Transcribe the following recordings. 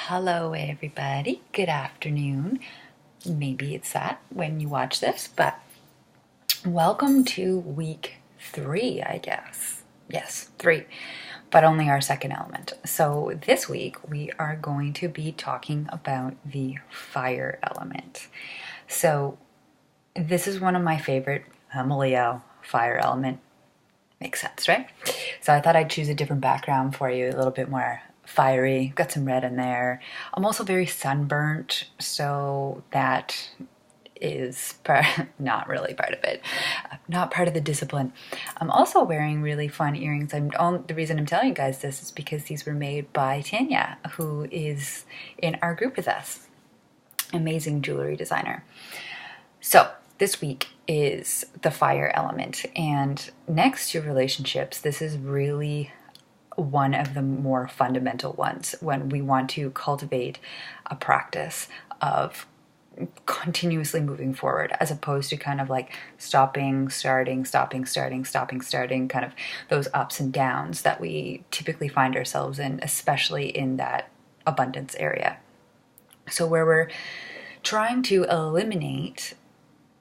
Hello, everybody. Good afternoon. Maybe it's that when you watch this, but welcome to week 3, I guess. Yes, 3, but only our second element. So this week we are going to be talking about the fire element. So this is one of my favorite. I'm a Leo, fire element. Makes sense, right? So I thought I'd choose a different background for you, a little bit more fiery. Got some red in there. I'm also very sunburnt, so that is not really part of it. Not part of the discipline. I'm also wearing really fun earrings. The reason I'm telling you guys this is because these were made by Tanya, who is in our group with us. Amazing jewelry designer. So this week is the fire element, and next to relationships, this is really one of the more fundamental ones when we want to cultivate a practice of continuously moving forward, as opposed to kind of like stopping, starting, stopping, starting, stopping, starting, kind of those ups and downs that we typically find ourselves in, especially in that abundance area. So where we're trying to eliminate,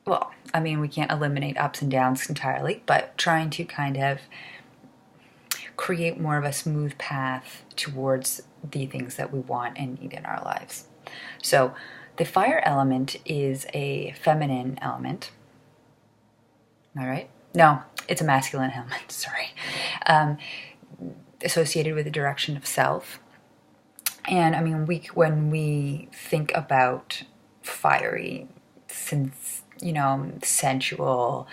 well, I mean, we can't eliminate ups and downs entirely, but trying to kind of create more of a smooth path towards the things that we want and need in our lives. So the fire element is a feminine element. All right? No, it's a masculine element, sorry. Associated with the direction of self. And I mean, when we think about fiery, sensual,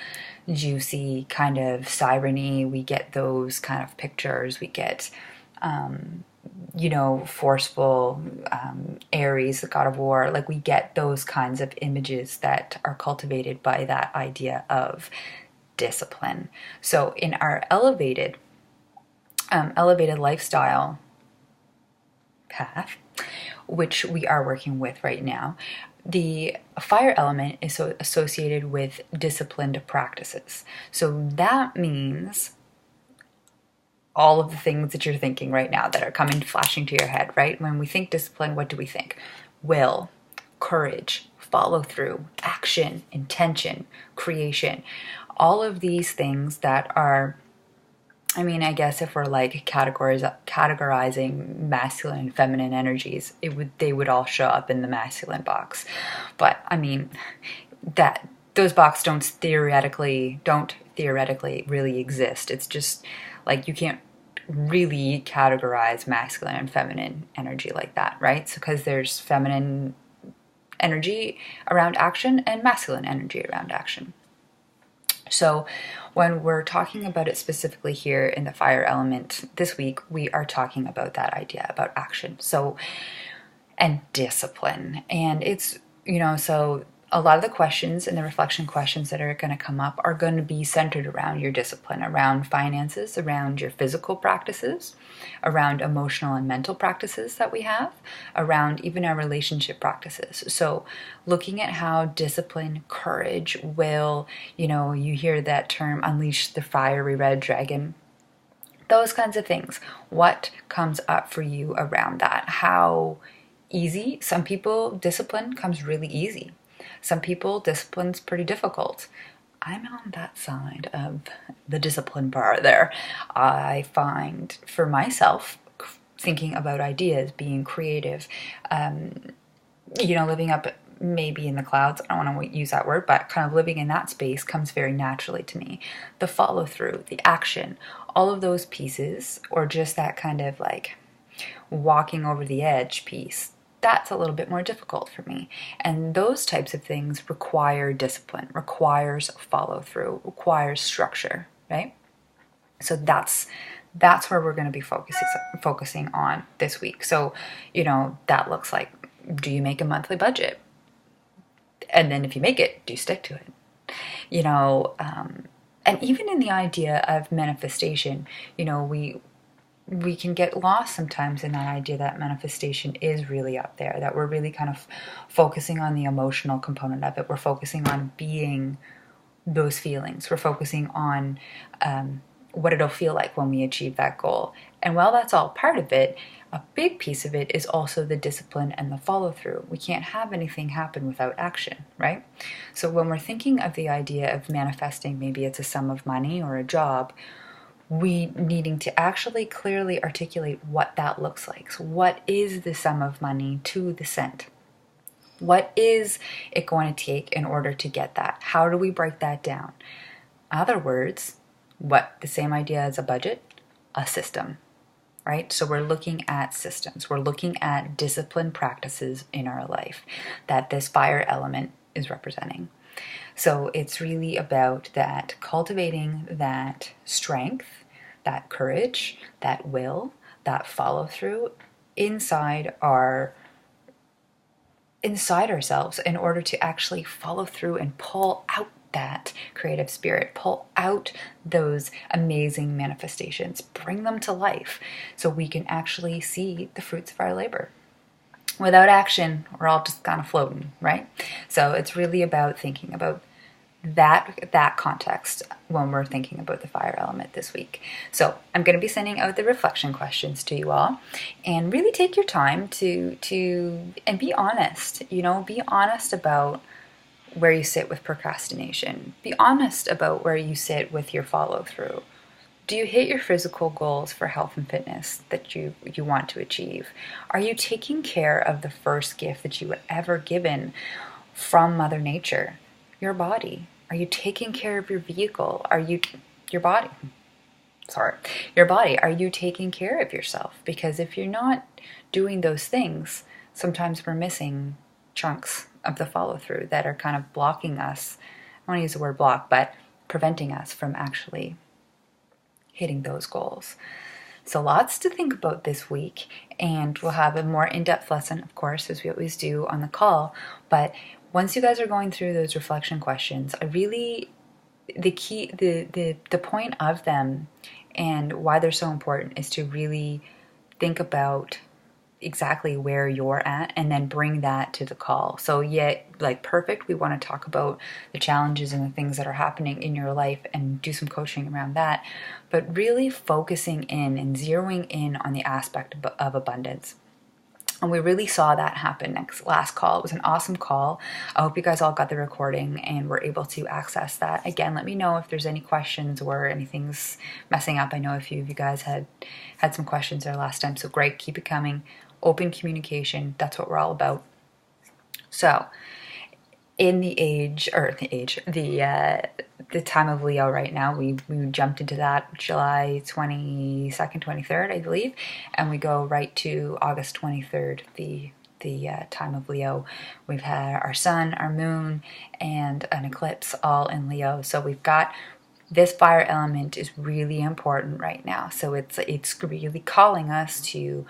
juicy, kind of siren-y, we get those kind of pictures. We get, forceful, Ares, the god of war. Like, we get those kinds of images that are cultivated by that idea of discipline. So in our elevated lifestyle path, which we are working with right now, the fire element is associated with disciplined practices. So that means all of the things that you're thinking right now that are flashing to your head, right? When we think discipline, what do we think? Will, courage, follow through, action, intention, creation. All of these things that are, I mean, I guess if we're like categorizing masculine and feminine energies, they would all show up in the masculine box. But I mean, that those boxes don't theoretically really exist. It's just like you can't really categorize masculine and feminine energy like that, right? So because there's feminine energy around action and masculine energy around action. So when we're talking about it specifically here in the fire element this week, we are talking about that idea about action. So, and discipline. And it's, so a lot of the questions and the reflection questions that are going to come up are going to be centered around your discipline, around finances, around your physical practices, around emotional and mental practices that we have, around even our relationship practices. So looking at how discipline, courage will, you hear that term, unleash the fiery red dragon, those kinds of things. What comes up for you around that? How easy? Some people, discipline comes really easy. Some people, discipline's pretty difficult. I'm on that side of the discipline bar there. I find for myself, thinking about ideas, being creative, living up maybe in the clouds, I don't want to use that word, but kind of living in that space comes very naturally to me. The follow through, the action, all of those pieces, or just that kind of like walking over the edge piece, that's a little bit more difficult for me. And those types of things require discipline, requires follow through, requires structure, right? So that's where we're going to be focusing on this week. So, that looks like, do you make a monthly budget? And then if you make it, do you stick to it? And even in the idea of manifestation, we can get lost sometimes in that idea that manifestation is really up there, that we're really kind of focusing on the emotional component of it. We're focusing on being those feelings. We're focusing on what it'll feel like when we achieve that goal. And while that's all part of it, a big piece of it is also the discipline and the follow through. We can't have anything happen without action, right? So when we're thinking of the idea of manifesting, maybe it's a sum of money or a job, we needing to actually clearly articulate what that looks like. So what is the sum of money to the cent? What is it going to take in order to get that? How do we break that down? In other words, what the same idea as a budget, a system, right? So we're looking at systems. We're looking at discipline practices in our life that this fire element is representing. So it's really about that cultivating that strength, that courage, that will, that follow through inside ourselves in order to actually follow through and pull out that creative spirit, pull out those amazing manifestations, bring them to life so we can actually see the fruits of our labor. Without action, we're all just kind of floating, right? So it's really about thinking about that context when we're thinking about the fire element this week. So I'm going to be sending out the reflection questions to you all, and really take your time to and be honest. Be honest about where you sit with procrastination. Be honest about where you sit with your follow through. Do you hit your physical goals for health and fitness that you want to achieve? Are you taking care of the first gift that you were ever given from Mother Nature? Your body. Are you taking care of your vehicle? Your body? Are you taking care of yourself? Because if you're not doing those things, sometimes we're missing chunks of the follow through that are kind of blocking us. I want to use the word block, but preventing us from actually hitting those goals. So lots to think about this week, and we'll have a more in-depth lesson, of course, as we always do on the call. But once you guys are going through those reflection questions, the point of them and why they're so important is to really think about exactly where you're at and then bring that to the call. So perfect, we want to talk about the challenges and the things that are happening in your life and do some coaching around that, but really focusing in and zeroing in on the aspect of abundance. And we really saw that happen last call. It was an awesome call. I hope you guys all got the recording and were able to access that. Again, let me know if there's any questions or anything's messing up. I know a few of you guys had some questions there last time, so great, keep it coming. Open communication, that's what we're all about. So, in the time of Leo right now, we jumped into that July 22nd, 23rd, I believe, and we go right to August 23rd, the time of Leo. We've had our sun, our moon, and an eclipse all in Leo. So we've got this fire element is really important right now. So it's really calling us to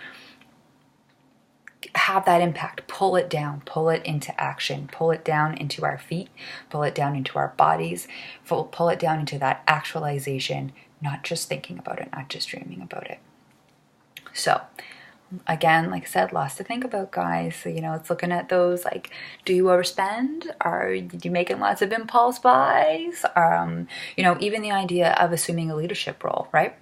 have that impact, pull it down, pull it into action, pull it down into our feet, pull it down into our bodies, pull it down into that actualization, not just thinking about it, not just dreaming about it. So again, like I said, lots to think about, guys. So, it's looking at those, like, do you overspend? Are you making lots of impulse buys? Even the idea of assuming a leadership role, right?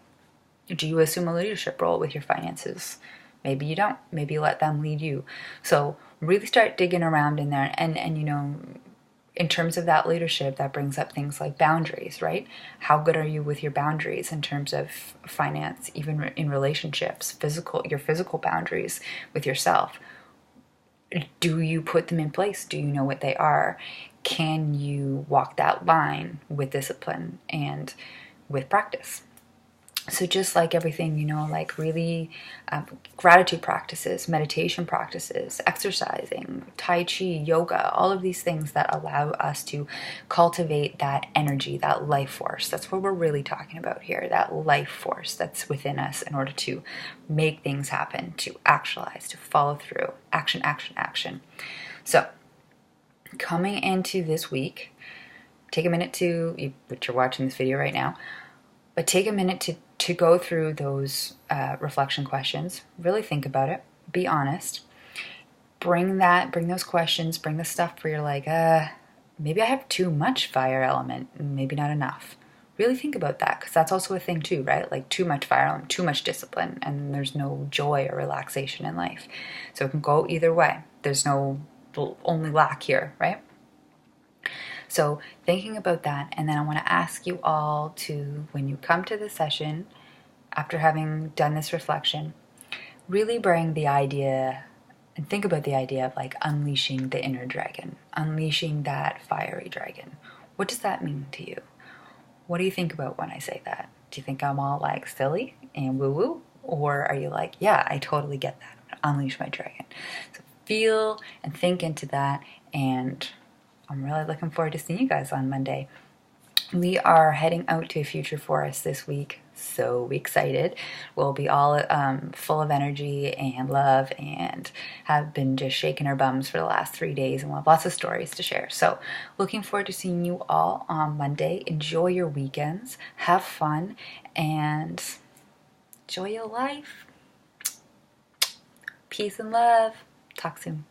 Do you assume a leadership role with your finances? Maybe you don't. Maybe you let them lead you. So really start digging around in there. And in terms of that leadership, that brings up things like boundaries, right? How good are you with your boundaries in terms of finance, even in relationships, your physical boundaries with yourself? Do you put them in place? Do you know what they are? Can you walk that line with discipline and with practice? So just like everything, like really gratitude practices, meditation practices, exercising, Tai Chi, yoga, all of these things that allow us to cultivate that energy, that life force. That's what we're really talking about here, that life force that's within us in order to make things happen, to actualize, to follow through. Action, action, action. So coming into this week, take a minute but you're watching this video right now, but take a minute to go through those reflection questions. Really think about it. Be honest. Bring those questions, bring the stuff where you're like, maybe I have too much fire element, maybe not enough. really think about that, because that's also a thing too, right? Like too much fire element, too much discipline, and there's no joy or relaxation in life. So it can go either way. There's no only lack here, right? So thinking about that, and then I want to ask you all to, when you come to the session, after having done this reflection, really bring the idea and think about the idea of like unleashing the inner dragon, unleashing that fiery dragon. What does that mean to you? What do you think about when I say that? Do you think I'm all like silly and woo woo? Or are you like, yeah, I totally get that. I'm gonna unleash my dragon. So feel and think into that. And I'm really looking forward to seeing you guys on Monday. We are heading out to a future forest this week. So excited. We'll be all full of energy and love, and have been just shaking our bums for the last 3 days, and we'll have lots of stories to share. So looking forward to seeing you all on Monday. Enjoy your weekends. Have fun and enjoy your life. Peace and love. Talk soon.